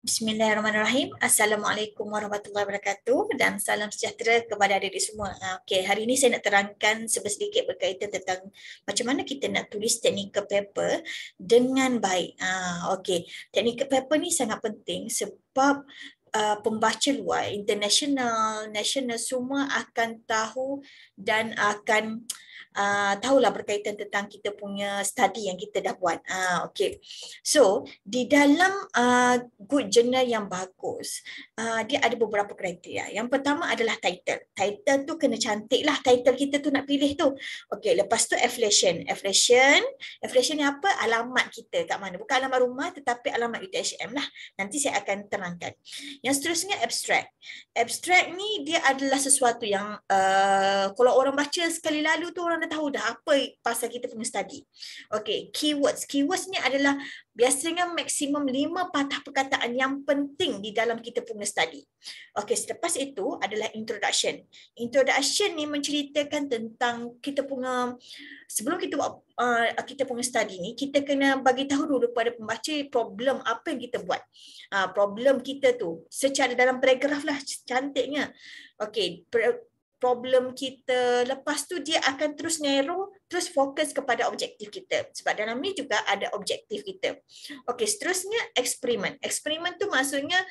Bismillahirrahmanirrahim. Assalamualaikum warahmatullahi wabarakatuh dan salam sejahtera kepada adik-adik semua. Okey, hari ini saya nak terangkan sedikit berkaitan tentang macam mana kita nak tulis technical paper dengan baik. Okey, technical paper ni sangat penting sebab pembaca luar, international, national semua akan tahu dan akan tahulah berkaitan tentang kita punya study yang kita dah buat. Okey. So, di dalam good journal yang bagus, dia ada beberapa kriteria. Yang pertama adalah title. Title tu kena cantik lah. Title kita tu nak pilih tu. Okey, lepas tu affiliation. Affiliation ni apa? Alamat kita kat mana. Bukan alamat rumah tetapi alamat UTHM lah. Nanti saya akan terangkan. Yang seterusnya abstract. Abstract ni dia adalah sesuatu yang kalau orang baca sekali lalu tu orang dah tahu dah apa pasal kita punya study. Okey, keywords. Keywords ni adalah biasanya maksimum 5 patah perkataan yang penting di dalam kita punya study. Okey, selepas itu adalah introduction. Introduction ni menceritakan tentang kita punya, sebelum kita buat kita punya study ni, kita kena bagi tahu dulu pada pembaca problem apa yang kita buat. Problem kita tu secara dalam paragraf lah cantiknya. Okey, problem kita, lepas tu dia akan terus narrow, terus fokus kepada objektif kita. Sebab dalam ni juga ada objektif kita. Okey, seterusnya eksperimen. Eksperimen tu maksudnya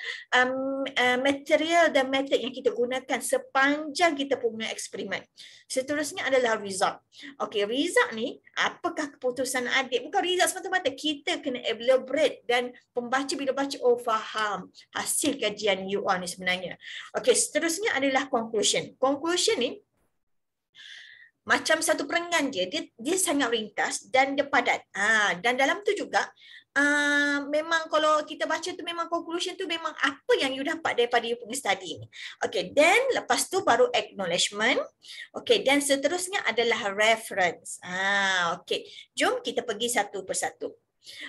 material dan metod yang kita gunakan sepanjang kita punya eksperimen. Seterusnya adalah result. Okey, result ni apakah keputusan adik? Bukan result semata-mata, kita kena elaborate dan pembaca bila baca, oh faham hasil kajian you all ni sebenarnya. Okey, seterusnya adalah conclusion. Conclusion ni macam satu perenggan dia sangat ringkas dan dia padat. Dan dalam tu juga memang kalau kita baca tu memang conclusion tu memang apa yang you dapat daripada you punya study ni. Okay, then lepas tu baru acknowledgement. Okay, dan seterusnya adalah reference. Okay, jom kita pergi satu persatu.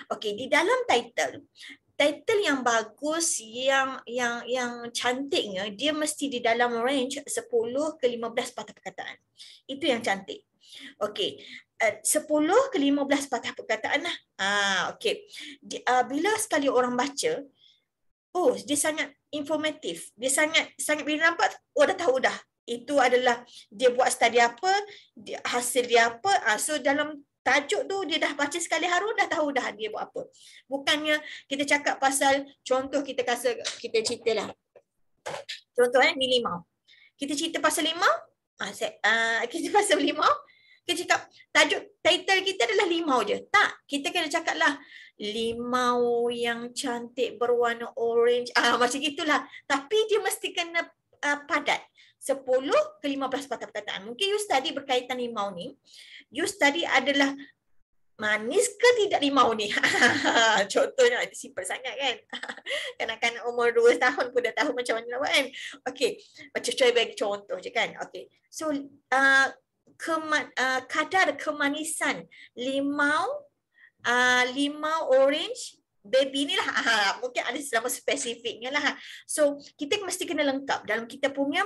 Okay, di dalam title yang bagus, yang cantiknya, dia mesti di dalam range 10 ke 15 patah perkataan. Itu yang cantik. Okey, 10 ke 15 patah perkataan lah. Okey. Bila sekali orang baca, oh dia sangat informatif. Dia sangat bila nampak, oh dah tahu dah. Itu adalah dia buat study apa, hasil dia apa. So dalam tajuk tu dia dah baca sekali haru, dah tahu dah dia buat apa. Bukannya kita cakap pasal, contoh kita cerita lah. Contoh ni limau. Kita cerita pasal limau, kita pasal limau, kita cakap tajuk title kita adalah limau je. Tak, kita kena cakap lah limau yang cantik berwarna orange. Macam gitulah. Tapi dia mesti kena padat. 10 ke 15 patah perkataan. Mungkin you study berkaitan limau ni, you study adalah manis ke tidak limau ni? Contohnya, itu simple sangat kan? Kanak-kanak umur 2 tahun pun dah tahu macam mana nak buat kan? Okey, macam cuba bagi contoh je kan? Okey, so kadar kemanisan limau, orange, baby ni lah, mungkin ada selama spesifiknya lah. So kita mesti kena lengkap dalam kita punya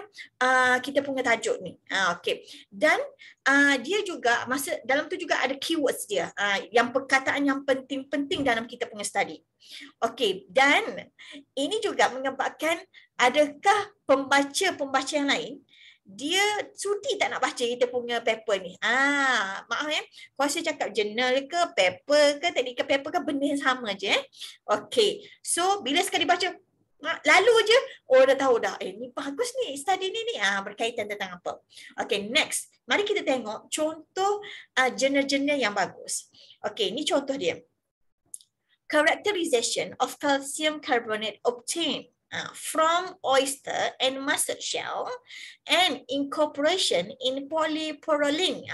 tajuk ni. Okay. Dan dia juga dalam tu juga ada keywords dia, yang perkataan yang penting-penting dalam kita punya study. Okay. Dan ini juga menyebabkan adakah pembaca yang lain dia sudi tak nak baca kita punya paper ni. Maaf kalau saya cakap jurnal ke paper ke technical paper ke benda yang sama je. Okey. So bila sekali baca lalu je, oh dah tahu dah. Ni bagus ni study ni berkaitan tentang apa. Okey, next. Mari kita tengok contoh jurnal-jurnal yang bagus. Okey, ni contoh dia. Characterization of calcium carbonate obtained from oyster and mussel shell and incorporation in polypropylene.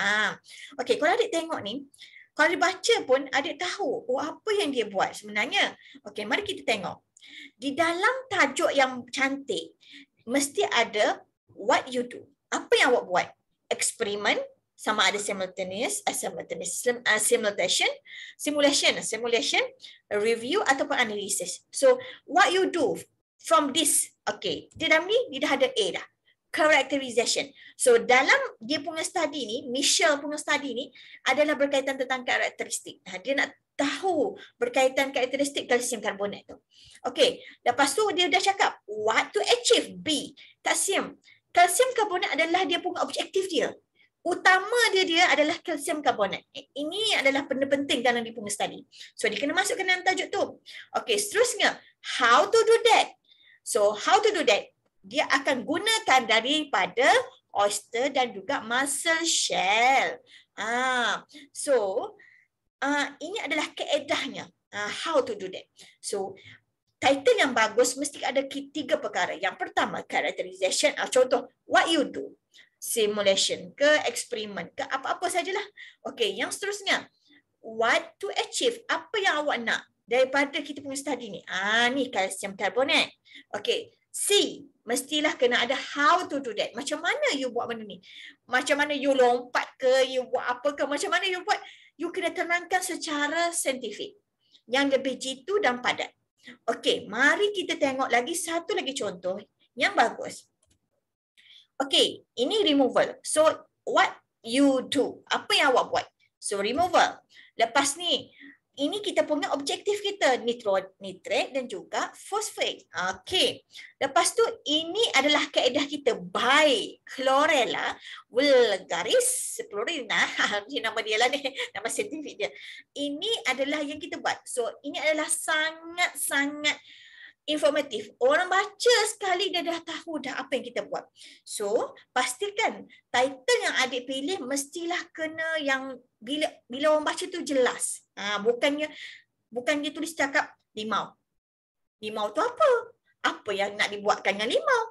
Okey, kalau adik tengok ni, kalau dibaca pun adik tahu apa yang dia buat sebenarnya. Okey, mari kita tengok. Di dalam tajuk yang cantik mesti ada what you do. Apa yang awak buat? Eksperimen, sama ada simulation, review ataupun analisis. So what you do from this, okay, di dalam ni dia dah ada A dah, characterization. So dalam dia punya study ni, Michelle punya study ni adalah berkaitan tentang karakteristik. Dia nak tahu berkaitan karakteristik kalsium karbonat tu. Okey, lepas tu dia dah cakap what to achieve. B, kalsium. Kalsium karbonat adalah dia punya objektif dia. Utama dia adalah kalsium karbonat. Ini adalah benda penting dalam dia punya study. So dia kena masukkan dalam tajuk tu. Okey, seterusnya how to do that. So how to do that? Dia akan gunakan daripada oyster dan juga mussel shell. Ini adalah kaedahnya. How to do that. So title yang bagus mesti ada 3 perkara. Yang pertama, characterization. Contoh, what you do. Simulation ke, eksperimen ke, apa-apa sajalah. Okey, yang seterusnya, what to achieve. Apa yang awak nak daripada kita punya study ni? Ni kalsium karbonat. Okey, C, mestilah kena ada how to do that. Macam mana you buat benda ni? Macam mana you lompat ke, you buat apa ke, macam mana you buat? You kena terangkan secara saintifik. Yang lebih jitu dan padat. Okey, mari kita tengok lagi satu lagi contoh yang bagus. Okey, ini removal. So, what you do? Apa yang awak buat? So, removal. Lepas ni, ini kita punya objektif kita, nitrat dan juga fosfat. Okey. Lepas tu, ini adalah kaedah kita, Bichlorella vulgaris chlorina. Nama dia lah ni, nama saintifik dia. Ini adalah yang kita buat. So, ini adalah sangat-sangat informatif. Orang baca sekali dia dah tahu dah apa yang kita buat. So, pastikan title yang adik pilih mestilah kena yang bila orang baca tu jelas. Bukannya dia tulis cakap limau. Limau tu apa? Apa yang nak dibuatkan dengan limau?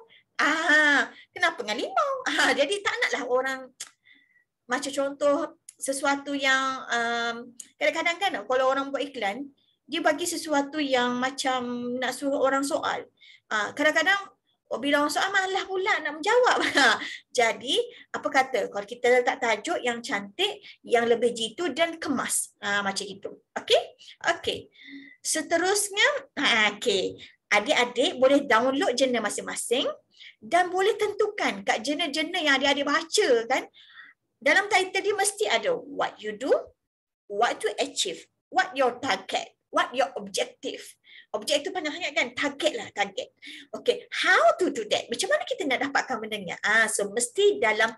Kenapa dengan limau? Jadi tak naklah orang macam contoh sesuatu yang kadang-kadang kan kalau orang buat iklan, dia bagi sesuatu yang macam nak suruh orang soal. Kadang-kadang bila orang soal malah pula nak menjawab. Jadi apa kata kalau kita letak tajuk yang cantik, yang lebih jitu dan kemas. Macam itu. Okey? Okey. Seterusnya, okey. Adik-adik boleh download jurnal masing-masing dan boleh tentukan kat jurnal-jurnal yang adik-adik baca kan. Dalam title dia mesti ada what you do, what to achieve, what your target. What your objective? Objektif pandang sangat kan? Target lah, target. Okay, how to do that? Macam mana kita nak dapatkan bendanya? So mesti dalam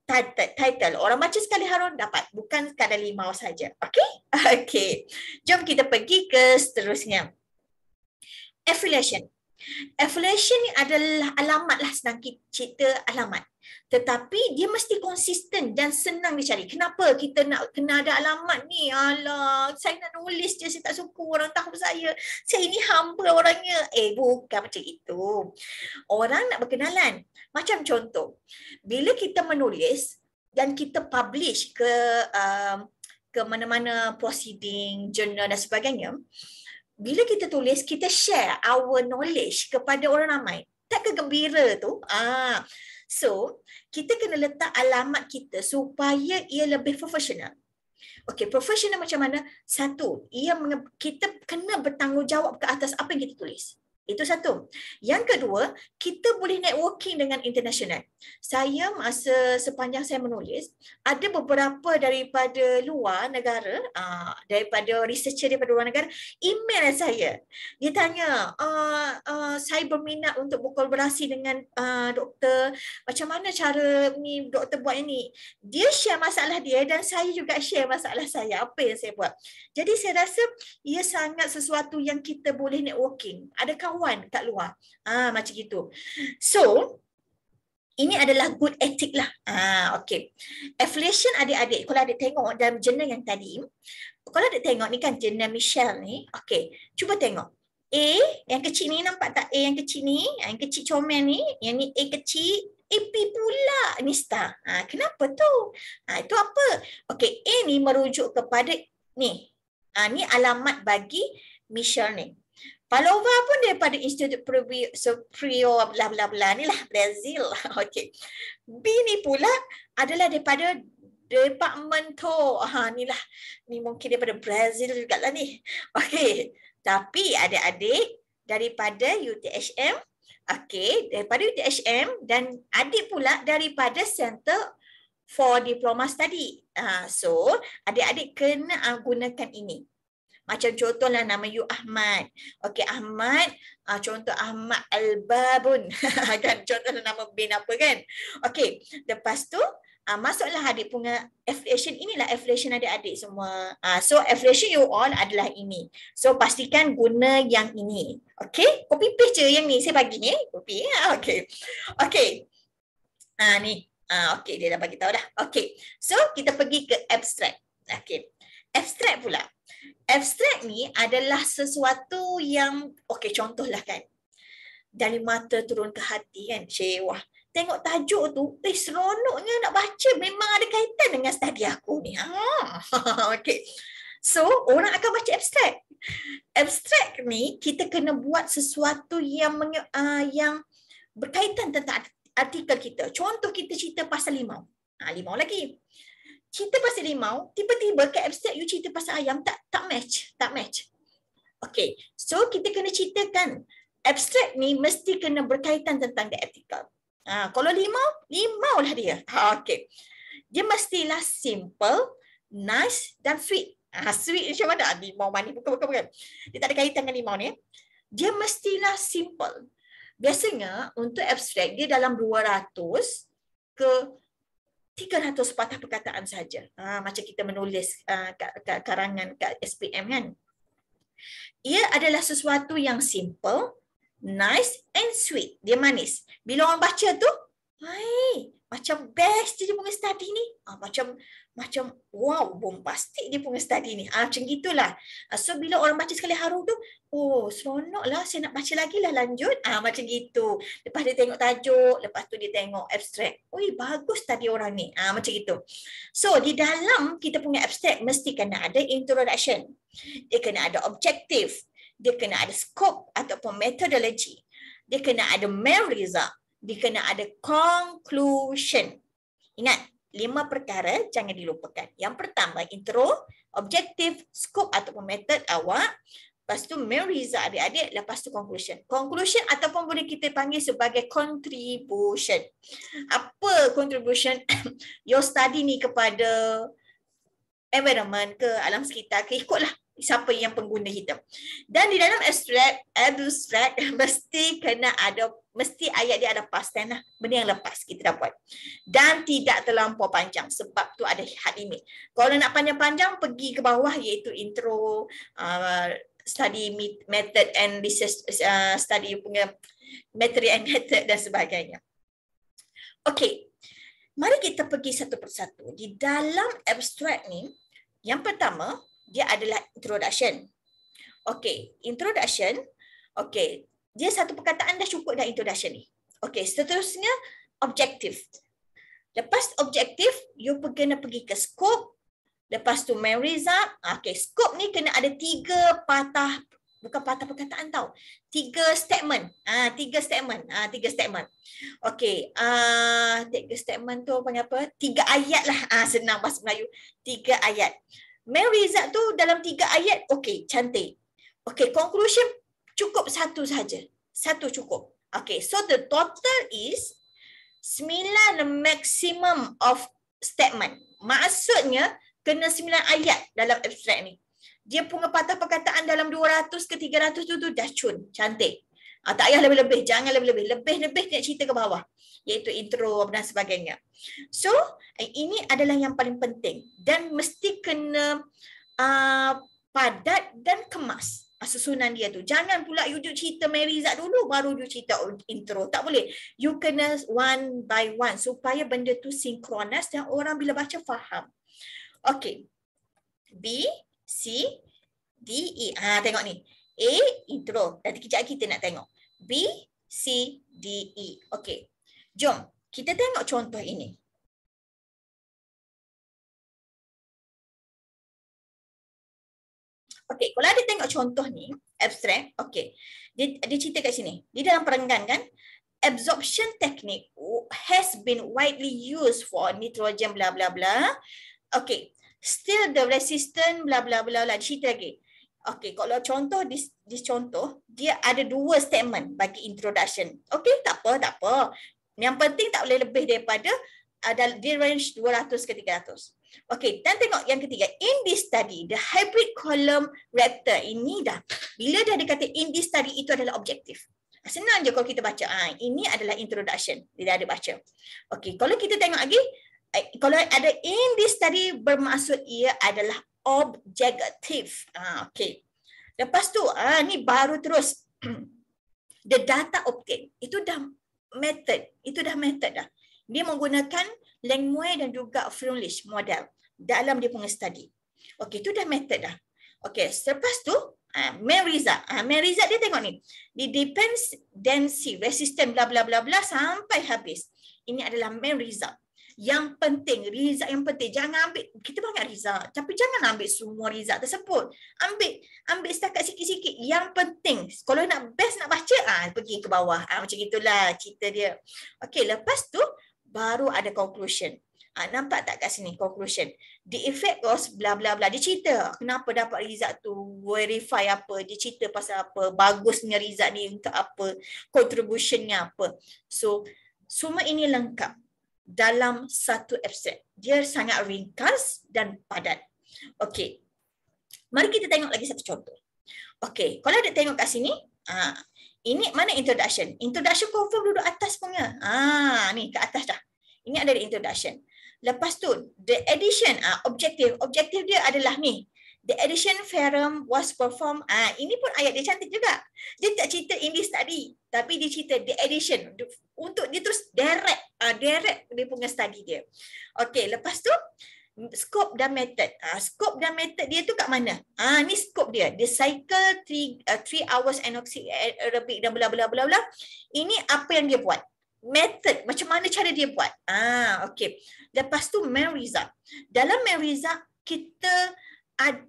title. Orang baca sekali harus dapat. Bukan sekadar limau saja. Okay? Okay. Jom kita pergi ke seterusnya. Affiliation. Affiliation ni adalah alamat lah, senang cerita alamat. Tetapi dia mesti konsisten dan senang dicari. Kenapa kita nak kena ada alamat ni? Alah, saya nak nulis je, saya tak suka orang tahu saya. Saya ni hamba orangnya. Bukan macam itu. Orang nak berkenalan. Macam contoh, bila kita menulis dan kita publish ke mana-mana proceeding, journal dan sebagainya, bila kita tulis, kita share our knowledge kepada orang ramai. Tak kegembira tu? So, kita kena letak alamat kita supaya ia lebih profesional. Okey, profesional macam mana? Satu, kita kena bertanggungjawab ke atas apa yang kita tulis. Itu satu. Yang kedua, kita boleh networking dengan international. Saya masa sepanjang saya menulis, ada beberapa daripada luar negara, daripada researcher daripada luar negara, email saya. Dia tanya, saya berminat untuk berkolaborasi dengan doktor, macam mana cara ni doktor buat ini. Dia share masalah dia dan saya juga share masalah saya, apa yang saya buat. Jadi saya rasa ia sangat sesuatu yang kita boleh networking. Ada kawan kat luar. Macam gitu. So, ini adalah good ethic lah. Okay. Affiliation adik-adik, kalau adik tengok dalam jurnal yang tadi, kalau adik tengok ni kan jurnal Michelle ni, okay, cuba tengok. A, yang kecil ni nampak tak? A yang kecil ni, yang kecil comel ni, yang ni A kecil, P pula ni star. Kenapa tu? Itu apa? Okay, A ni merujuk kepada ni. Ni alamat bagi Michelle ni. Palova pun daripada Institut Superior bla bla bla ni lah, Brazil. Okay. B ni pula adalah daripada Departamento. Ni lah. Ni mungkin daripada Brazil juga lah ni. Okay. Tapi adik-adik daripada UTHM. Okay. Daripada UTHM dan adik pula daripada Center for Diploma Study. So, adik-adik kena gunakan ini. Macam contohlah nama you Ahmad. Okey, Ahmad, contoh Ahmad Al-Babun. Kan contohlah nama bin apa kan. Okey, lepas tu masuklah adik punya affiliation. Inilah affiliation adik-adik semua. So affiliation you all adalah ini. So pastikan guna yang ini. Okey, copy paste je yang ni saya bagi ni. Copy. Okey. Okey. Ni. Okey, dia dah bagi tahu dah. Okey. So kita pergi ke abstract. Okey. Abstract pula. Abstract ni adalah sesuatu yang okey, contohlah kan. Dari mata turun ke hati kan. Wah, tengok tajuk tu, seronoknya nak baca, memang ada kaitan dengan studi aku ni. Okey. So, orang akan baca abstract. Abstract ni kita kena buat sesuatu yang berkaitan tentang artikel kita. Contoh kita cerita pasal limau. Limau lagi. Cerita pasal limau, tiba-tiba ke abstract you cerita pasal ayam, tak match. Okay, so kita kena ceritakan. Abstract ni mesti kena berkaitan tentang the article. Kalau limau lah dia. Okay. Dia mestilah simple, nice dan sweet. Sweet macam mana? Limau manis bukan. Dia tak ada kaitan dengan limau ni. Dia mestilah simple. Biasanya untuk abstract dia dalam 200 ke 300 patah perkataan saja. Macam kita menulis karangan kat SPM kan. Ia adalah sesuatu yang simple, nice and sweet. Dia manis. Bila orang baca tu, macam best dia punya study ni. Macam wow, bombastik dia punya study ni. Macam gitulah. So bila orang baca sekali haru tu, seronok lah, saya nak baca lagi lah, lanjut. Macam gitu. Lepas dia tengok tajuk, lepas tu dia tengok abstract. Bagus study orang ni. Macam gitu. So di dalam kita punya abstract mesti kena ada introduction. Dia kena ada objective. Dia kena ada scope ataupun methodology. Dia kena ada main result. Dia kena ada conclusion. Ingat, 5 perkara jangan dilupakan. Yang pertama, intro, objektif, scope ataupun method awak. Lepas tu main result adik-adik. Lepas tu conclusion. Conclusion ataupun boleh kita panggil sebagai contribution. Apa contribution your study ni kepada environment ke alam sekitar ke, ikutlah siapa yang pengguna kita. Dan di dalam abstract mesti ayat dia ada past tense lah. Benda yang lepas kita dapat. Dan tidak terlampau panjang sebab tu ada had limit. Kalau nak panjang-panjang pergi ke bawah iaitu intro, study method and research, study punya materi and method dan sebagainya. Okey. Mari kita pergi satu persatu. Di dalam abstract ni, yang pertama dia adalah introduction. Okey, introduction. Okey, dia satu perkataan dah cukup dah introduction ni. Okey, seterusnya objektif. Lepas objektif, you kena pergi ke scope. Lepas tu main result. Okey, scope ni kena ada 3 patah, bukan patah perkataan tau. 3 statement. 3 statement. Okey, 3 statement tu panggil apa? 3 ayat lah. Senang bahasa Melayu. 3 ayat. Main result tu dalam 3 ayat, okey, cantik. Okey, conclusion cukup 1 saja. 1 cukup. Okey, so the total is 9 maximum of statement. Maksudnya kena 9 ayat dalam abstract ni. Dia punya patah perkataan dalam 200 ke 300 tu dah cun, cantik. Tak payah lebih-lebih, jangan lebih-lebih. Lebih-lebih nak cerita ke bawah. Iaitu intro dan sebagainya. So, ini adalah yang paling penting. Dan mesti kena padat dan kemas susunan dia tu. Jangan pula you cerita Marizat dulu, baru you cerita intro. Tak boleh. You kena one by one supaya benda tu sinkronis dan orang bila baca faham. Okay. B, C, D, E. Tengok ni. A, intro. Nanti kejap kita nak tengok. B, C, D, E. Okay. Jom, kita tengok contoh ini. Okay, kalau ada tengok contoh ni, abstract, okay. Dia cerita kat sini. Di dalam perenggan kan, absorption technique has been widely used for nitrogen bla bla bla. Okay, still the resistant bla bla bla bla. Dia cerita lagi. Okay, kalau contoh, di contoh, dia ada 2 statement bagi introduction. Okay, tak apa. Yang penting tak boleh lebih daripada, dia range 200 ke 300. Okey, dan tengok yang ketiga. In this study, the hybrid column raptor ini dah. Bila dah dikata in this study, itu adalah objektif. Senang je kalau kita baca. Ini adalah introduction. Dia dah ada baca. Okey, kalau kita tengok lagi, kalau ada in this study bermaksud ia adalah objektif. Okey. Lepas tu, ni baru terus. The data obtained. Itu dah method. Itu dah method dah. Dia menggunakan Langmuir dan juga Freundlich model dalam dia punya study. Okey, itu dah method dah. Okey, selepas tu main result. Main result dia tengok ni. Di dependency, resistant bla bla bla bla sampai habis. Ini adalah main result. Yang penting, result yang penting. Jangan ambil, kita banyak result. Tapi jangan ambil semua result tersebut. Ambil setakat sikit-sikit. Yang penting, kalau nak best nak baca, pergi ke bawah. Macam itulah cerita dia. Okey, lepas tu, baru ada conclusion. Nampak tak kat sini conclusion? The effect was bla bla bla. Dia cerita kenapa dapat result tu, verify apa, dia cerita pasal apa, bagusnya result ni untuk apa, contributionnya apa. So, semua ini lengkap dalam satu abstract. Dia sangat ringkas dan padat. Okey. Mari kita tengok lagi satu contoh. Okey, kalau ada tengok kat sini, ini mana introduction? Introduction confirm duduk atas punya. Ni ke atas dah. Ini ada introduction. Lepas tu, the addition, objective. Objektif dia adalah ni. The addition theorem was performed. Ini pun ayat dia cantik juga. Dia tak cerita in this study. Tapi dia cerita the addition. Untuk dia terus direct dia punya study dia. Okey, lepas tu, scope dan method. Scope dan method dia tu kat mana? Ni scope dia. Dia cycle 3 hours anaerobic dan bla bla bla bla. Ini apa yang dia buat. Method, macam mana cara dia buat. Okey. Lepas tu main result. Dalam main result, kita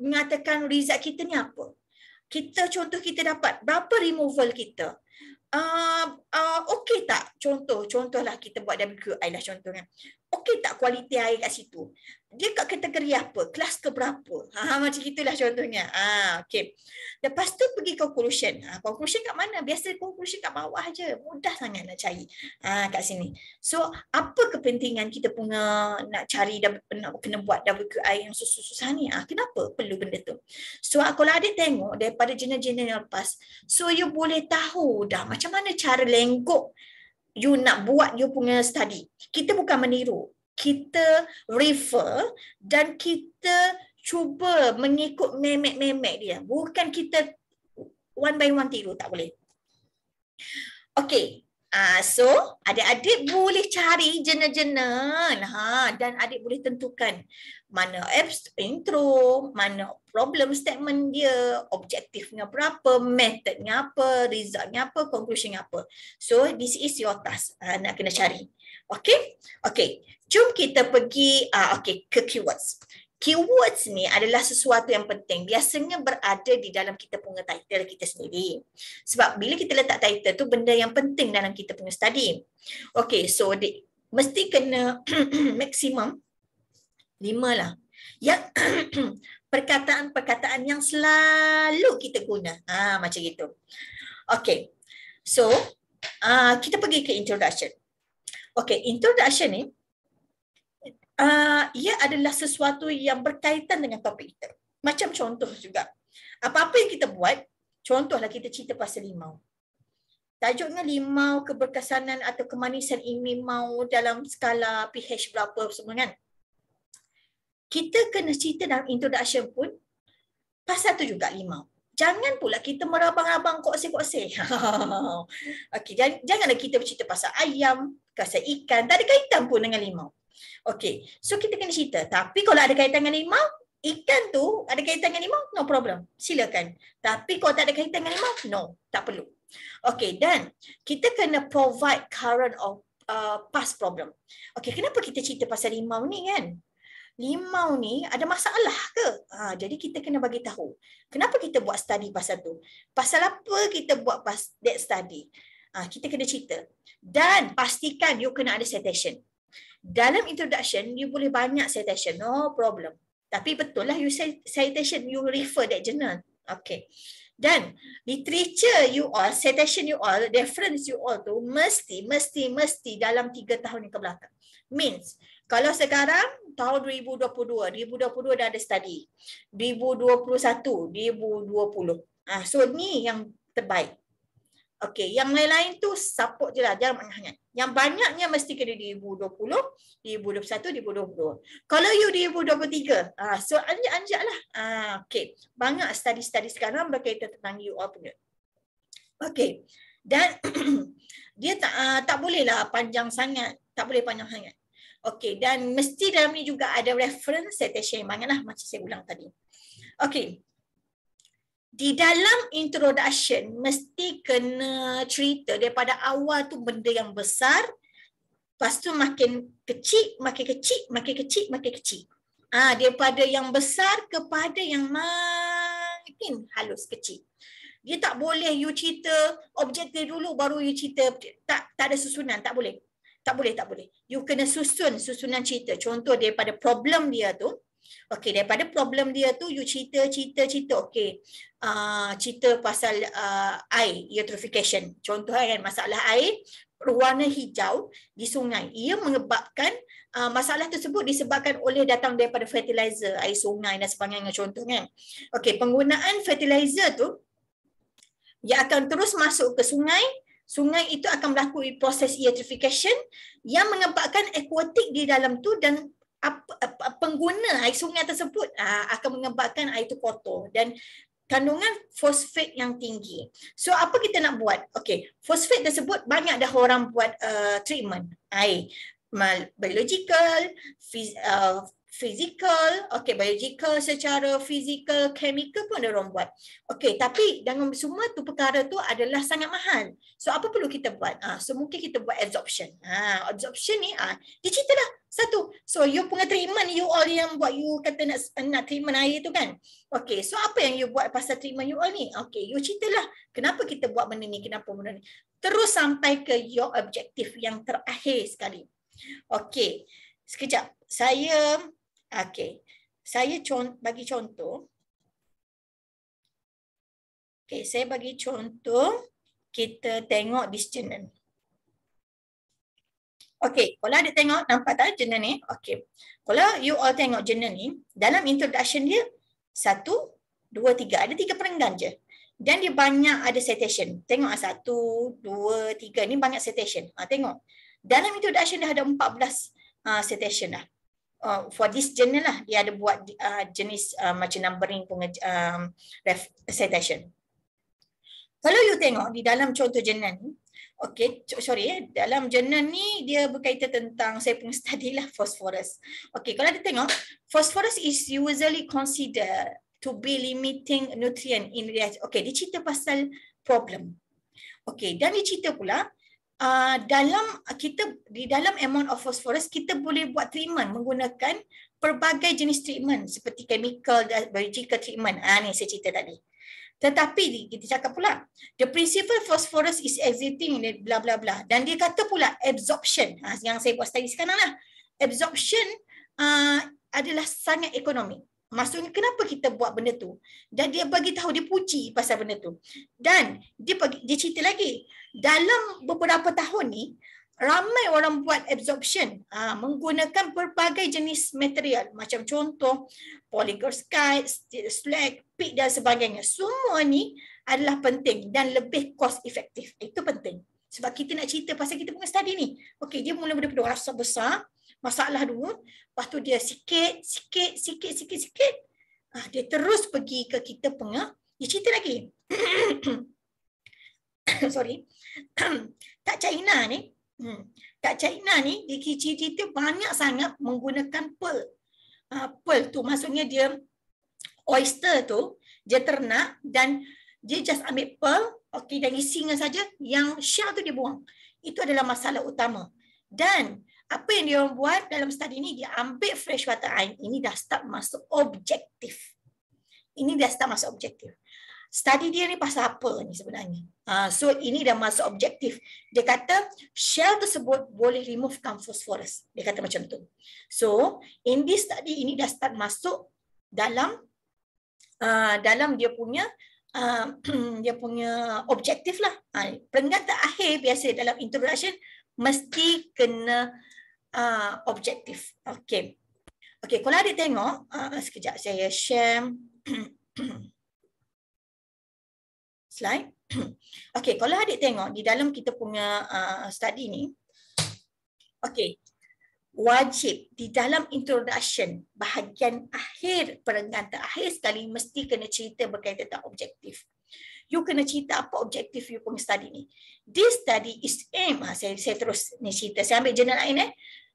mengatakan result kita ni apa. Contoh kita dapat berapa removal kita. Okey tak? Contohlah kita buat WQI lah contohnya. Okey tak kualiti air kat situ? Dia kat kategori apa? Kelas ke berapa? Macam itulah contohnya. Okey. Lepas tu pergi conclusion. Conclusion kat mana? Biasa conclusion kat bawah je. Mudah sangat nak cari. Kat sini. So, apa kepentingan kita punya nak cari dan nak kena buat WQI yang susah-susah ni? Kenapa perlu benda tu? So, kalau adik tengok daripada jurnal-jurnal yang lepas, so you boleh tahu dah macam mana cara lenggok you nak buat you punya study. Kita bukan meniru. Kita refer dan kita cuba mengikut memek-memek dia. Bukan kita one by one tiru. Tak boleh. Okey. So, adik-adik boleh cari jurnal-jurnal. Dan adik boleh tentukan mana intro, mana problem statement dia, objektifnya berapa, methodnya apa, resultnya apa, conclusionnya apa. So, this is your task. Nak kena cari. Okey? Okey. Jom kita pergi ke keywords. Keywords ni adalah sesuatu yang penting. Biasanya berada di dalam kita punya title kita sendiri. Sebab bila kita letak title tu benda yang penting dalam kita punya study. Okay, so mesti kena maksimum 5 lah. Yang perkataan-perkataan yang selalu kita guna. Macam gitu. Okay, so kita pergi ke introduction. Okay, introduction ni ia adalah sesuatu yang berkaitan dengan topik kita. Macam contoh juga. Apa-apa yang kita buat, contohlah kita cerita pasal limau. Tajuknya limau, keberkesanan atau kemanisan limau dalam skala pH berapa semua kan. Kita kena cerita dalam introduction pun pasal tu juga limau. Jangan pula kita merabang-rabang koksih-koksih. Okay, janganlah kita bercerita pasal ayam, pasal ikan, tak ada kaitan pun dengan limau. Okey, so kita kena cerita. Tapi kalau ada kaitan dengan limau, ikan tu ada kaitan dengan limau, no problem. Silakan. Tapi kalau tak ada kaitan dengan limau, no, tak perlu. Okey, dan kita kena provide current of past problem. Okey, kenapa kita cerita pasal limau ni kan? Limau ni ada masalah ke? Jadi kita kena bagi tahu. Kenapa kita buat study pasal tu? Pasal apa kita buat that study? Kita kena cerita. Dan pastikan you kena ada citation. Dalam introduction, you boleh banyak citation, no problem. Tapi betul lah you citation, you refer that journal. Okay. Dan literature you all, citation you all, reference you all tu mesti dalam 3 tahun yang kebelakang. Means, kalau sekarang tahun 2022. 2022 dah ada study. 2021, 2020. So ni yang terbaik. Okey, yang lain-lain tu support je lah, jangan hangat. Yang banyaknya mesti kena 2020, 2021, 2022. Kalau you 2023, so anjak-anjak lah. Okey, banyak study-study sekarang berkaitan tentang you all punya. Okey, dan dia tak bolehlah panjang sangat, tak boleh panjang sangat. Okey, dan mesti dalam ni juga ada reference citation yang banyak lah, macam saya ulang tadi. Okey. Di dalam introduction mesti kena cerita daripada awal tu benda yang besar, lepas tu makin kecil, makin kecil, makin kecil, makin kecil. Daripada yang besar kepada yang makin halus kecil. Dia tak boleh you cerita objektif dulu baru you cerita, tak ada susunan, tak boleh. Tak boleh. You kena susunan cerita. Contoh daripada problem dia tu. Okey, daripada problem dia tu you cerita. Okey. Cerita pasal air eutrophication. Contoh kan masalah air berwarna hijau di sungai. Ia menyebabkan masalah tersebut disebabkan oleh datang daripada fertilizer, air sungai dan sebagainya, contoh kan. Okey, penggunaan fertilizer tu ia akan terus masuk ke sungai. Sungai itu akan melakukan proses eutrophication yang menyebabkan aquatic di dalam tu, dan pengguna air sungai tersebut akan menyebabkan air itu kotor dan kandungan fosfat yang tinggi. So apa kita nak buat? Okey, fosfat tersebut banyak dah orang buat treatment air. Biological, physical, biological secara physical, chemical pun ada orang buat. Okey, tapi dengan semua tu perkara tu adalah sangat mahal. So apa perlu kita buat? So mungkin kita buat absorption. Absorption ni dia ceritalah satu. So you punya treatment, you all yang buat, you kata nak treatment air tu kan. Okey, so apa yang you buat pasal treatment you all ni? Okey, you ceritalah kenapa kita buat benda ni, kenapa benda ni. Terus sampai ke your objektif yang terakhir sekali. Okey, sekejap. Saya bagi contoh. Okey, saya bagi contoh. Kita tengok this journal. Okey, kalau ada tengok, nampak tak journal ni? Okey. Kalau you all tengok journal ni, dalam introduction dia 1, 2, 3. Ada 3 perenggan je. Dan dia banyak ada citation. Tengok 1, 2, 3. Ni banyak citation. Tengok. Dalam introduction dia ada 14 citation dah. For this journal lah, dia ada buat jenis macam numbering citation. Kalau you tengok di dalam contoh journal ni, dalam journal ni dia berkaitan tentang saya punya study lah, phosphorus. Okey, kalau dia tengok, phosphorus is usually considered to be limiting nutrient in reaction. Okey, dia cerita pasal problem. Okey, dan dia cerita pula di dalam amount of phosphorus kita boleh buat treatment menggunakan pelbagai jenis treatment seperti chemical dan biological treatment. Ni saya cerita tadi. Tetapi kita cakap pula the principal phosphorus is exiting bla bla bla, dan dia kata pula absorption yang saya buat study sekarang lah. Absorption adalah sangat ekonomi. Maksudnya kenapa kita buat benda tu, dan dia bagi tahu, dia puji pasal benda tu, dan dia cerita lagi dalam beberapa tahun ni ramai orang buat absorption menggunakan berbagai jenis material, macam contoh polycarbonate, slag, pitch dan sebagainya. Semua ni adalah penting dan lebih cost efektif. Itu penting sebab kita nak cerita pasal kita punya study ni. Okey, dia mula daripada rasa besar masalah dulu, lepas tu dia sikit. Dia terus pergi ke kita punya, dia cerita lagi. Sorry. Kat China ni, dia cerita banyak sangat menggunakan pearl. Pearl tu maksudnya dia oyster tu, dia ternak dan dia just ambil pearl, dan isinya saja, yang shell tu dia buang. Itu adalah masalah utama. Dan apa yang dia buat dalam study ni, dia ambil fresh water air. Ini dah start masuk objektif. Study dia ni pasal apa ni sebenarnya? So ini dah masuk objektif. Dia kata shell tersebut boleh removekan phosphorus. Dia kata macam tu. So in this study ini dah start masuk dalam dia punya objektif lah. Perenggan terakhir biasa dalam introduction mesti kena objektif. Okey. Okey, kalau adik tengok, sekejap saya share slide. Okey, kalau adik tengok di dalam kita punya study ni, okey, wajib di dalam introduction, bahagian akhir, perenggan terakhir sekali mesti kena cerita berkaitan tentang objektif. You kena cerita apa objektif you punya study ni. This study is aim. Saya terus ni cerita. Saya ambil jurnal lain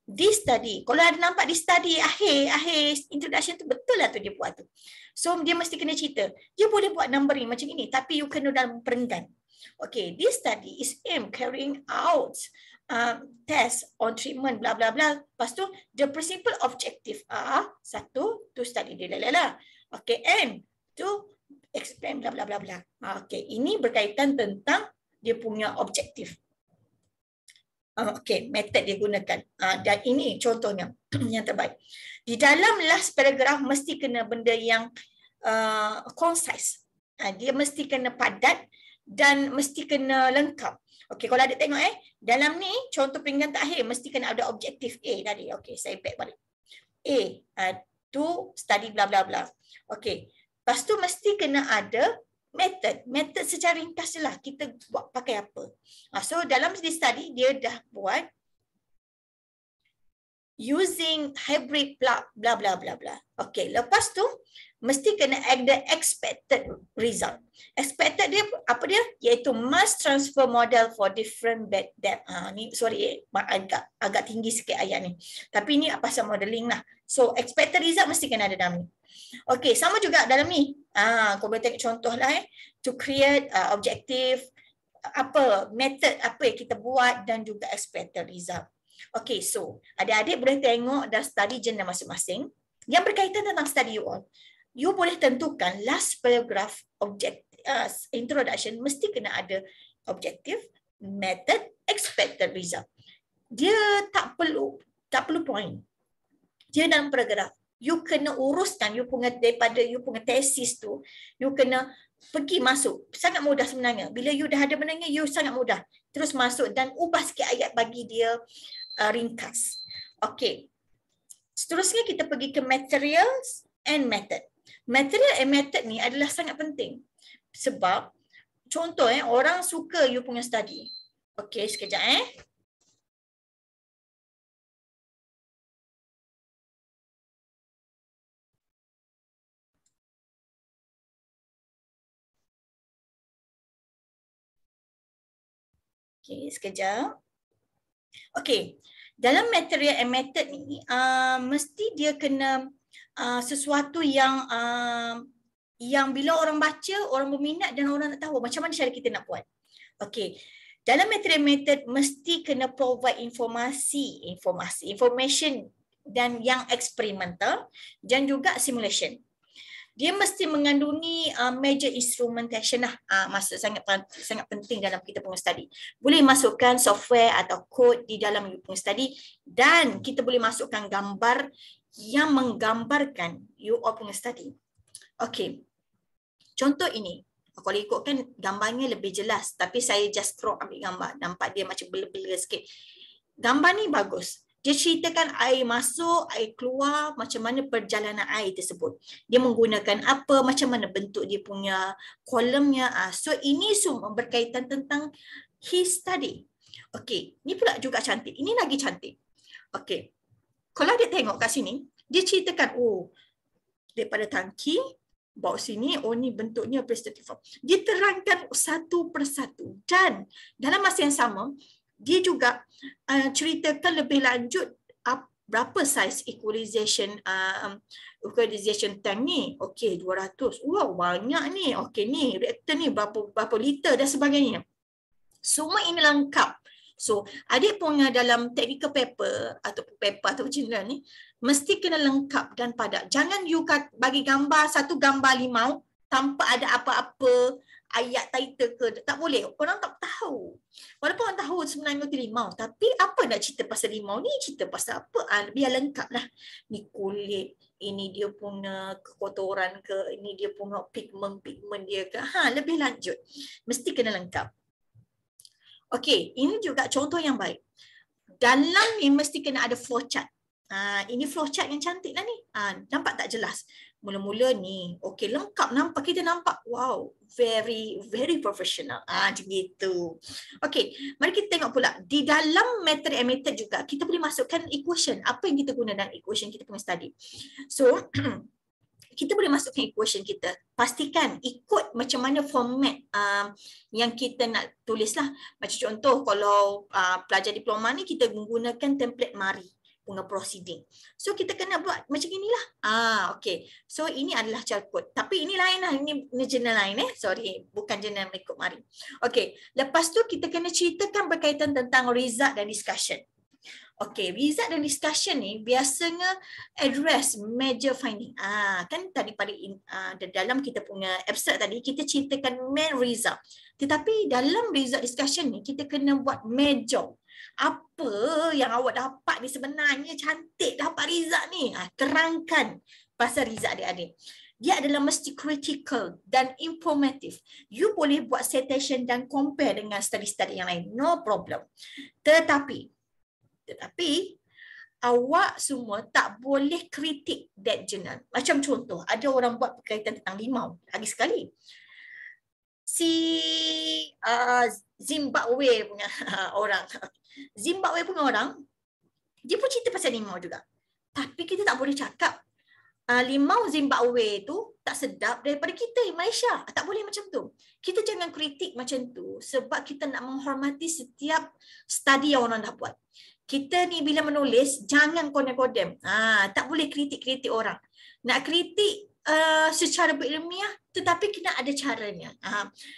This study. Kalau ada nampak di study akhir introduction tu betul lah tu dia buat tu. So dia mesti kena cerita. Dia boleh buat numbering macam ini tapi you kena dalam perenggan. Okay, this study is aim carrying out test on treatment bla bla bla. Lepas tu the principal objective are satu to study dia lah. Okay, and to explain bla bla bla bla. Okey, ini berkaitan tentang dia punya objektif. Okey, method dia gunakan. Dan ini contohnya yang terbaik. Di dalam last paragraph mesti kena benda yang concise. Dia mesti kena padat dan mesti kena lengkap. Okey, kalau ada tengok dalam ni contoh peringkat terakhir mesti kena ada objektif A tadi. Okey, saya back balik. A to study bla bla bla. Okey. Lepas tu mesti kena ada method secara ringkas je lah kita buat pakai apa. So dalam study dia dah buat using hybrid bla bla bla bla bla. Okey, lepas tu mesti kena ada expected result. Expected dia apa dia? Iaitu mass transfer model for different bed depth. Ni sorry agak tinggi sikit ayat ni. Tapi ni pasal modeling lah. So expected result mesti kena ada dalam ni. Okey, sama juga dalam ni. Kau boleh tengok contoh lah to create objective, apa method apa yang kita buat dan juga expected result. Okey, so adik-adik boleh tengok dan study jurnal masing-masing yang berkaitan tentang study you all. You boleh tentukan last paragraph introduction mesti kena ada objective, method, expected result. Dia tak perlu point. Dia dalam paragraph. You kena uruskan you punya daripada you punya tesis tu, you kena pergi masuk. Sangat mudah sebenarnya. Bila you dah ada benarnya, you sangat mudah. Terus masuk dan ubah sikit ayat bagi dia ringkas. Okey. Seterusnya kita pergi ke materials and method. Material and method ni adalah sangat penting. Sebab contoh orang suka you punya study. Okey, sekejap Okey, sekejap. Okey. Dalam material and method ni mesti dia kena sesuatu yang bila orang baca, orang berminat dan orang nak tahu macam mana cara kita nak buat. Okey. Dalam material method mesti kena provide information dan yang eksperimental dan juga simulation. Dia mesti mengandungi major instrumentation lah. Maksud sangat penting dalam kita punya study. Boleh masukkan software atau kod di dalam you punya study dan kita boleh masukkan gambar yang menggambarkan you all punya study. Okey. Contoh ini. Kalau ikutkan gambarnya lebih jelas tapi saya just crop ambil gambar. Nampak dia macam blur-blur sikit. Gambar ni bagus. Dia ceritakan air masuk, air keluar, macam mana perjalanan air tersebut. Dia menggunakan apa, macam mana bentuk dia punya kolomnya. So ini semua berkaitan tentang his study. Okey, ni pula juga cantik. Ini lagi cantik. Okey, kalau dia tengok kat sini, dia ceritakan, daripada tangki, bawa sini, ni bentuknya prestative form. Dia terangkan satu persatu. Dan dalam masa yang sama, dia juga ceritakan lebih lanjut berapa saiz equalization tank ni. Okey, 200. Wow, banyak ni. Okey, ni reaktor ni berapa liter dan sebagainya. Semua ini lengkap. So, adik punya dalam technical paper atau jurnal ni mesti kena lengkap dan padat. Jangan you bagi gambar satu gambar limau tanpa ada apa-apa ayat title ke, tak boleh. Orang tak tahu. Walaupun orang tahu sebenarnya itu limau, tapi apa nak cerita pasal limau ni, cerita pasal apa, biar lengkap lah. Ni kulit, ini dia punya kekotoran ke, ini dia punya pigment dia ke, lebih lanjut. Mesti kena lengkap. Okey, ini juga contoh yang baik. Dalam ni mesti kena ada flowchart. Ini flowchart yang cantik lah ni. Nampak tak jelas? Mula-mula ni, okey, lengkap nampak, kita nampak, wow, very, very professional. Macam gitu. Okey, mari kita tengok pula. Di dalam method and method juga, kita boleh masukkan equation. Apa yang kita guna dalam equation kita punya study? So, kita boleh masukkan equation kita. Pastikan ikut macam mana format yang kita nak tulis lah. Macam contoh, kalau pelajar diploma ni, kita menggunakan template MARI. Bunga proceeding. So kita kena buat macam inilah. Okay. So ini adalah cara kod. Tapi ini lain lah. Ini jurnal lain Sorry. Bukan jurnal mengikut mari. Okay. Lepas tu kita kena ceritakan berkaitan tentang result dan discussion. Okay. Result dan discussion ni biasanya address major finding. Kan tadi pada dalam kita punya abstract tadi kita ceritakan main result. Tetapi dalam result discussion ni kita kena buat major. Apa yang awak dapat ni sebenarnya cantik dapat result ni. Terangkan pasal result adik-adik. Dia adalah mesti critical dan informative. You boleh buat citation dan compare dengan study-study yang lain. No problem. Tetapi awak semua tak boleh kritik that journal. Macam contoh, ada orang buat berkaitan tentang limau. Lagi sekali. Si Zimbabwe punya orang. Zimbabwe punya orang, dia pun cerita pasal limau juga. Tapi kita tak boleh cakap limau Zimbabwe tu tak sedap daripada kita Malaysia. Tak boleh macam tu. Kita jangan kritik macam tu sebab kita nak menghormati setiap study yang orang dah buat. Kita ni bila menulis, jangan kodem-kodem. Tak boleh kritik-kritik orang. Nak kritik secara berilmiah tetapi kena ada caranya.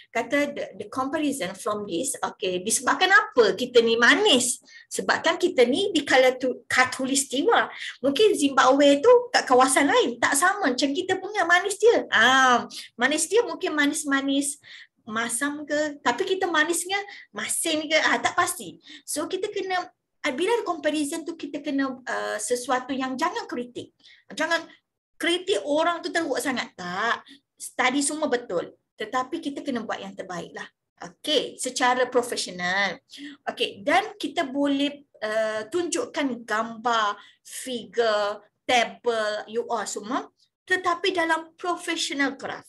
Kata the comparison from this, okay, disebabkan apa kita ni manis? Sebabkan kita ni di khatulistiwa. Mungkin Zimbabwe tu kat kawasan lain tak sama macam kita punya manis dia. Manis dia mungkin manis-manis masam ke, tapi kita manisnya masin ke, tak pasti. So kita kena bila ada comparison tu kita kena sesuatu yang jangan kritik. Jangan kritik orang tu teruk sangat. Tak. Study semua betul. Tetapi kita kena buat yang terbaik lah. Okey, secara profesional. Okey, dan kita boleh tunjukkan gambar, figure, table, UR semua. Tetapi dalam professional graph.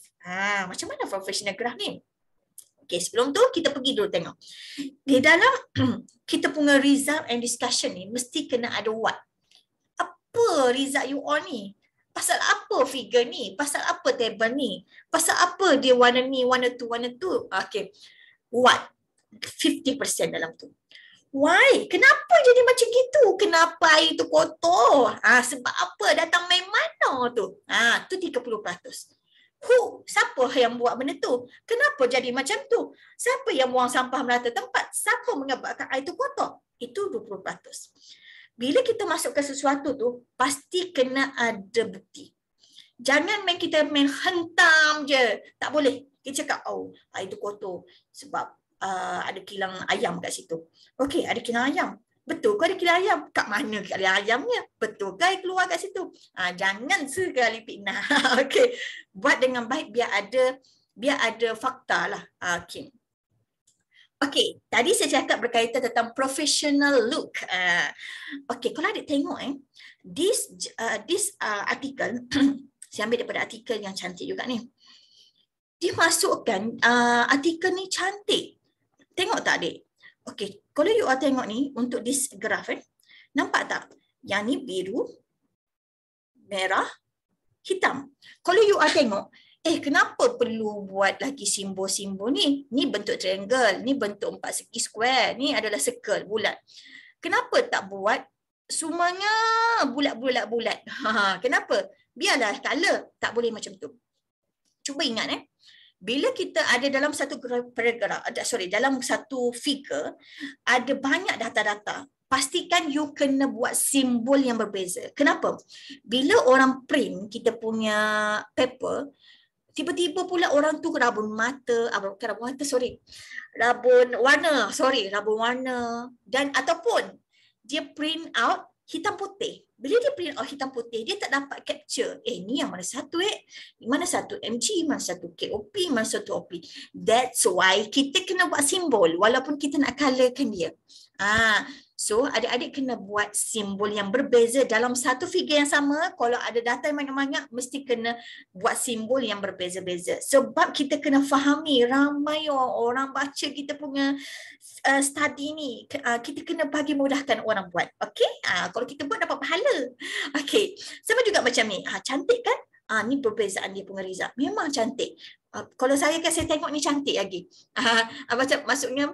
Macam mana professional graph ni? Okey, sebelum tu kita pergi dulu tengok. Di dalam kita punya result and discussion ni mesti kena ada what. Apa result UR ni? Pasal apa figure ni? Pasal apa table ni? Pasal apa dia warna ni, warna tu, warna tu? Okay. What? 50% dalam tu. Why? Kenapa jadi macam gitu? Kenapa air tu kotor? Sebab apa? Datang main mana tu? Tu 30%. Who? Siapa yang buat benda tu? Kenapa jadi macam tu? Siapa yang buang sampah merata tempat? Siapa menyebabkan air tu kotor? Itu 20%. Bila kita masukkan sesuatu tu, pasti kena ada bukti. Jangan kita main hentam je. Tak boleh. Kita cakap, air tu kotor sebab ada kilang ayam kat situ. Okey, ada kilang ayam. Betul ke ada kilang ayam? Kat mana kilang ayamnya? Betul ke air keluar kat situ? Jangan sekali fitnah. Okey, buat dengan baik biar ada fakta lah. Okey. Okey, tadi saya cakap berkaitan tentang professional look. Okey, kalau adik tengok this artikel, saya ambil daripada artikel yang cantik juga ni. Dia masukkan artikel ni cantik. Tengok tak adik? Okey, kalau you all tengok ni untuk this graph nampak tak? Yang ni biru, merah, hitam. Kalau you all tengok, kenapa perlu buat lagi simbol-simbol ni? Ni bentuk triangle, ni bentuk 4 segi square, ni adalah circle, bulat. Kenapa tak buat semuanya bulat-bulat-bulat? Kenapa? Biarlah color, tak boleh macam tu. Cuba ingat bila kita ada dalam satu paragraf, dalam satu figure, ada banyak data-data. Pastikan you kena buat simbol yang berbeza. Kenapa? Bila orang print kita punya paper, tiba-tiba pula orang tu rabun warna dan ataupun dia print out hitam putih. Bila dia print out hitam putih, dia tak dapat capture. Ni yang mana satu mana satu MG, mana satu KOP, mana satu OP. That's why kita kena buat simbol walaupun kita nak colorkan dia. So adik-adik kena buat simbol yang berbeza dalam satu figure yang sama. Kalau ada data yang banyak-banyak, mesti kena buat simbol yang berbeza-beza. Sebab kita kena fahami ramai orang baca kita punya study ni. Kita kena bagi mudahkan orang buat. Okay? Kalau kita buat dapat pahala. Okay. Sama juga macam ni. Cantik kan? Ni perbezaan dia punya result. Memang cantik. Kalau saya kan saya tengok ni cantik lagi. Macam maksudnya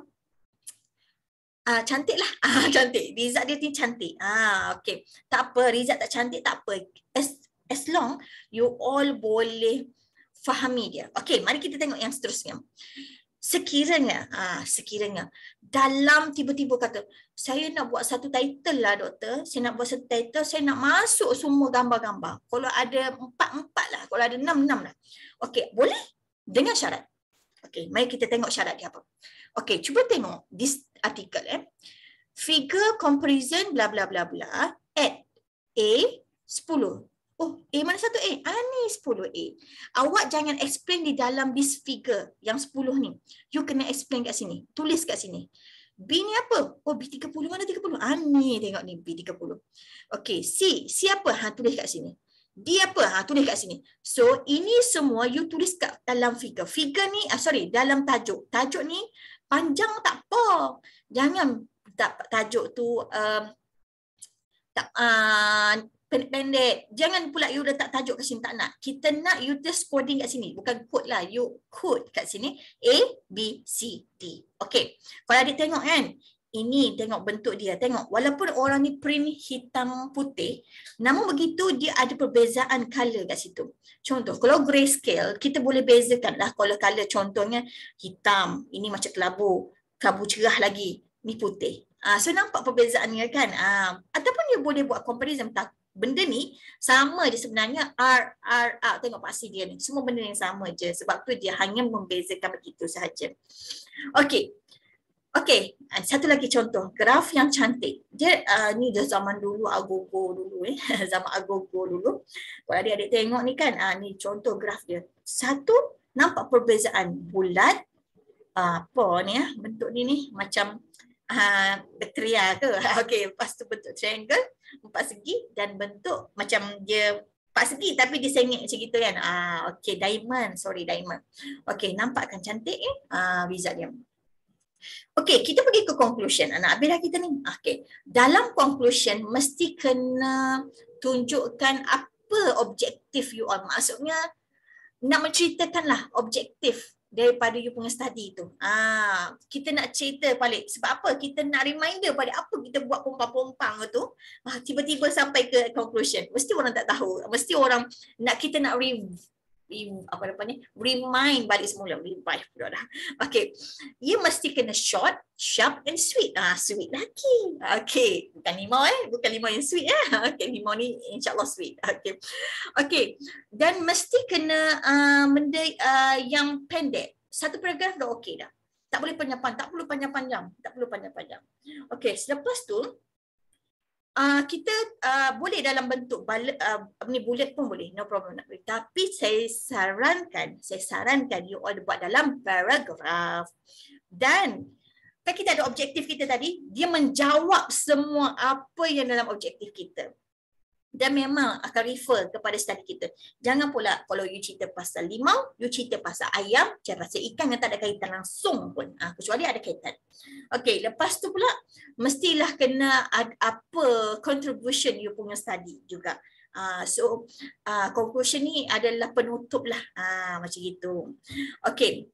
cantik lah. Cantik. Result dia ni cantik. Okay. Tak apa. Result tak cantik tak apa. As long you all boleh fahami dia. Okay. Mari kita tengok yang seterusnya. Sekiranya dalam tiba-tiba kata, saya nak buat satu title lah doktor. Saya nak buat satu title. Saya nak masuk semua gambar-gambar. Kalau ada 4-4 lah. Kalau ada 6-6 lah. Okay. Boleh? Dengan syarat. Okay. Mari kita tengok syarat dia apa. Okay. Cuba tengok this artikel. Figure comparison bla bla bla bla at A 10. Oh, A mana satu A? Ni 10A. Awak jangan explain di dalam this figure yang 10 ni. You kena explain kat sini. Tulis kat sini. B ni apa? Oh, B30 mana 30? Ni tengok ni B30. Okay, C. C apa? Tulis kat sini. D apa? Tulis kat sini. So, ini semua you tulis kat dalam figure. Figure ni, dalam tajuk. Tajuk ni panjang tak apa. Jangan tajuk tu pendek-pendek. Jangan pula you letak tajuk kat sini, tak nak. Kita nak you just coding kat sini. Bukan code lah. You code kat sini. A, B, C, D. Okay. Kalau adik tengok kan. Ini tengok bentuk dia. Tengok. Walaupun orang ni print hitam putih. Namun begitu dia ada perbezaan color kat situ. Contoh. Kalau grayscale. Kita boleh bezakan lah. Kalau color contohnya hitam. Ini macam kelabu. Kelabu cerah lagi. Ni putih. So nampak perbezaannya kan. Ataupun dia boleh buat comparison. Benda ni sama je sebenarnya tengok paksi dia ni. Semua benda yang sama je. Sebab tu dia hanya membezakan begitu sahaja. Okey. Okey, satu lagi contoh. Graf yang cantik. Dia ni dah zaman dulu, agogo dulu. Zaman agogo dulu. Kalau adik-adik tengok ni kan, ni contoh graf dia. Satu, nampak perbezaan bulat. Apa ni bentuk ni macam bakteria ke? Okey, lepas tu bentuk triangle, 4 segi dan bentuk macam dia 4 segi tapi dia sengit macam gitu kan. Okey, diamond. Okey, nampak kan cantik result dia. Okey, kita pergi ke conclusion. Habis dah kita ni. Okey, dalam conclusion mesti kena tunjukkan apa objektif you all. Maksudnya nak menceritakanlah objektif daripada you punya study tu. Kita nak cerita balik. Sebab apa? Kita nak reminder balik apa kita buat pompang-pompang tu. Tiba-tiba sampai ke conclusion. Mesti orang tak tahu. Mesti orang kita nak remind balik semula. Revive pula dah. Okay. Ia mesti kena short, sharp and sweet. Sweet lagi. Okay. Bukan limau Bukan limau yang sweet Okay. Limau ni insyaAllah sweet. Okay. Okay. Dan mesti kena benda yang pendek. Satu paragraf dah okey dah. Tak boleh panjang-panjang. Tak perlu panjang-panjang. Okay. Selepas tu, kita boleh dalam bentuk bullet pun boleh, no problem. Tapi saya sarankan you all buat dalam paragraf. Dan kan kita ada objektif kita tadi, dia menjawab semua apa yang dalam objektif kita. Dan memang akan refer kepada study kita. Jangan pula kalau you cerita pasal limau, you cerita pasal ayam, cerita pasal ikan yang tak ada kaitan langsung pun. Kecuali ada kaitan. Okey, lepas tu pula mestilah kena ada apa contribution you punya study juga. Conclusion ni adalah penutup lah. Macam gitu. Okey.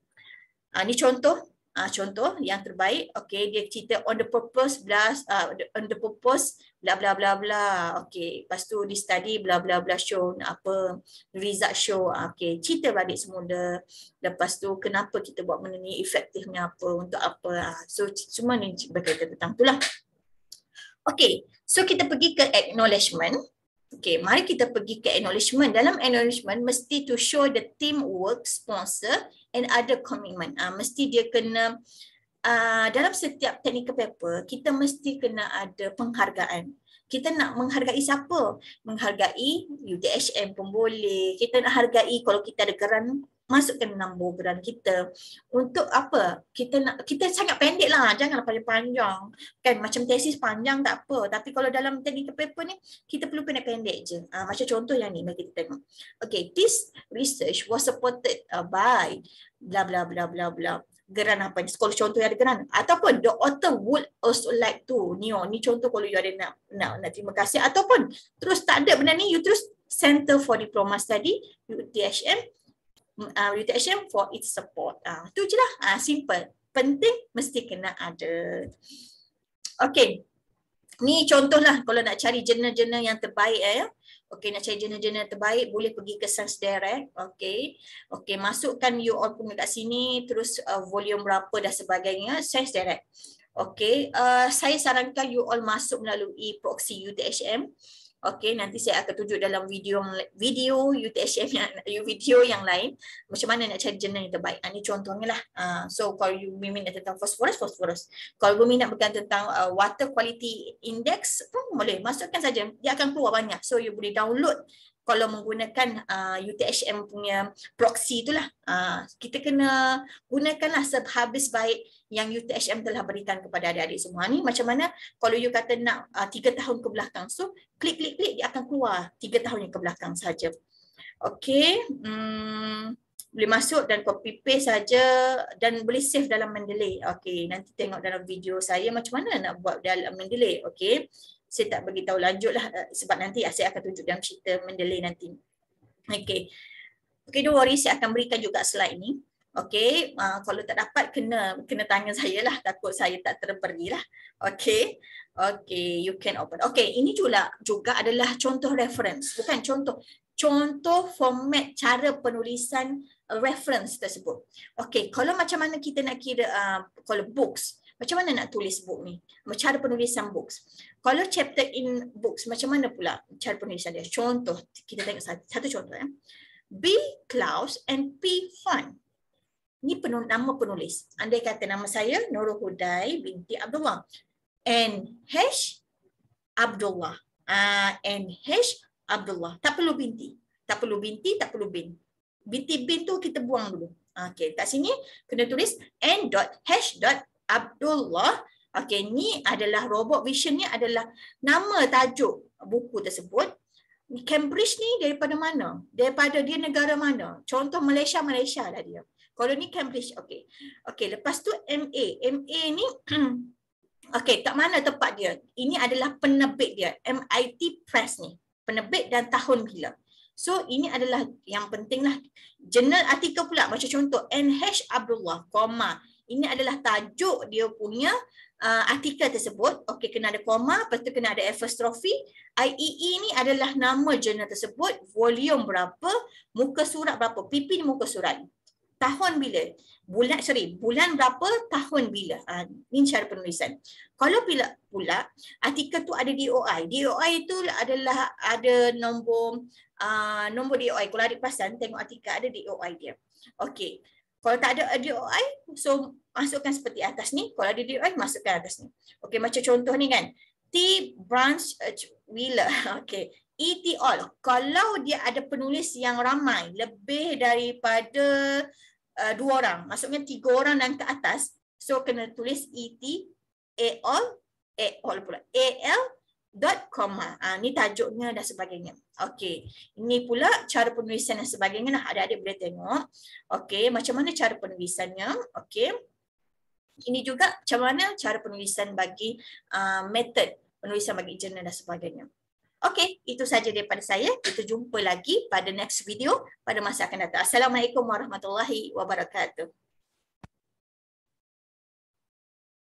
Ni contoh yang terbaik. Okey, dia cerita on the purpose bla bla bla bla. Okey, lepas tu di study bla bla bla show apa result show. Okey, cerita balik semula. Lepas tu kenapa kita buat benda ni, efektifnya apa, untuk apa. So semua ni berkaitan tentang itulah. Okey, so kita pergi ke acknowledgement. Okey, mari kita pergi ke acknowledgement. Dalam acknowledgement mesti to show the teamwork, sponsor and other commitment. Mesti dia kena dalam setiap technical paper kita mesti kena ada penghargaan. Kita nak menghargai siapa? Menghargai UTHM pun boleh. Kita nak hargai kalau kita ada geran masukkan number geran kita. Untuk apa? Kita sangat pendek lah, janganlah panjang. Kan macam tesis panjang tak apa, tapi kalau dalam technical paper ni kita perlu pendek-pendek je. Macam contoh yang ni, mari kita tengok. Okay, this research was supported by bla bla bla bla bla. Geran apa ni? Kalau contoh yang ada geran, ataupun the author would also like to. Ni contoh kalau you ada nak terima kasih, ataupun terus tak ada benda ni, you terus Center for Diploma Study UTHM for its support. Tu je lah, simple. Penting mesti kena ada. Okay, ni contoh lah kalau nak cari jurnal-jurnal yang terbaik ya. Okay, nak cari jurnal-jurnal terbaik boleh pergi ke Science Direct. Okay, masukkan you all pun kat sini, terus volume berapa dan sebagainya, Science Direct. Okay, saya sarankan you all masuk melalui proxy UTHM. Okay, nanti saya akan tunjuk dalam video UTHM video yang lain macam mana nak cari jurnal yang terbaik. Ini contohnya lah. So kalau you minat tentang phosphorus. Kalau you minat berkaitan tentang water quality index pun boleh, masukkan saja. Dia akan keluar banyak. So you boleh download kalau menggunakan UTHM punya proxy itulah. Kita kena gunakanlah sehabis baik yang UTHM telah berikan kepada adik-adik semua. Ni macam mana kalau you kata nak 3 tahun ke belakang. So klik dia akan keluar 3 tahun yang ke belakang saja. Okey, boleh masuk dan copy paste saja dan boleh save dalam Mendeley. Okey, nanti tengok dalam video saya macam mana nak buat dalam Mendeley. Okey, saya tak beritahu lanjut lah sebab nanti saya akan tunjuk dalam cerita Mendeley nanti. Okey, don't worry, saya akan berikan juga slide ni. Okey, kalau tak dapat kena tanya saya lah, takut saya tak terperi lah. Okey, you can open. Okey, ini juga adalah contoh reference, bukan contoh format cara penulisan reference tersebut. Okey, kalau macam mana kita nak kira kalau books, macam mana nak tulis book ni? Cara penulisan books. Kalau chapter in books, macam mana pula cara penulisan dia? Contoh, kita tengok satu contoh ya. B. Klaus and P. Fan. Ini nama penulis. Andai kata nama saya Nurul Hudai binti Abdullah. N.H. Abdullah. N.H. Abdullah. Tak perlu binti. Tak perlu binti, tak perlu bin. Binti-bin tu kita buang dulu. Okey, kat sini kena tulis N.H. Abdullah. Okey, ni adalah Robot Vision ni adalah nama tajuk buku tersebut. Cambridge ni daripada mana? Daripada dia negara mana? Contoh Malaysia lah dia. Kalau ni Cambridge, okey. Okey, lepas tu MA. MA ni okey, kat mana tempat dia? Ini adalah penerbit dia, MIT Press ni. Penerbit dan tahun bila. So ini adalah yang penting lah. Jurnal artikel pula macam contoh NH Abdullah, koma. Ini adalah tajuk dia punya artikel tersebut. Okey, kena ada koma, lepas tu kena ada apostrophe. IEE ni adalah nama jurnal tersebut, volume berapa, muka surat berapa, PP ni muka surat. Tahun bila? Bulan berapa, tahun bila. Ini cara penulisan. Kalau pula artikel tu ada DOI. DOI itu adalah ada nombor DOI. Kalau adik perasan tengok artikel ada DOI dia. Okey. Kalau tak ada DOI, so masukkan seperti atas ni. Kalau ada DOI, masukkan atas ni. Okey, macam contoh ni kan. T. Branch Wheeler. Okey. ET all. Kalau dia ada penulis yang ramai, lebih daripada 2 orang, maksudnya 3 orang dan ke atas, so kena tulis ET all pula. AL dot comma. Ni tajuknya dan sebagainya. Okey. Ini pula cara penulisan dan sebagainya. Nah, adik-adik boleh tengok. Okey, macam mana cara penulisannya. Okey. Ini juga macam mana cara penulisan bagi method penulisan bagi jurnal dan sebagainya. Okey, itu saja daripada saya. Kita jumpa lagi pada next video pada masa akan datang. Assalamualaikum warahmatullahi wabarakatuh.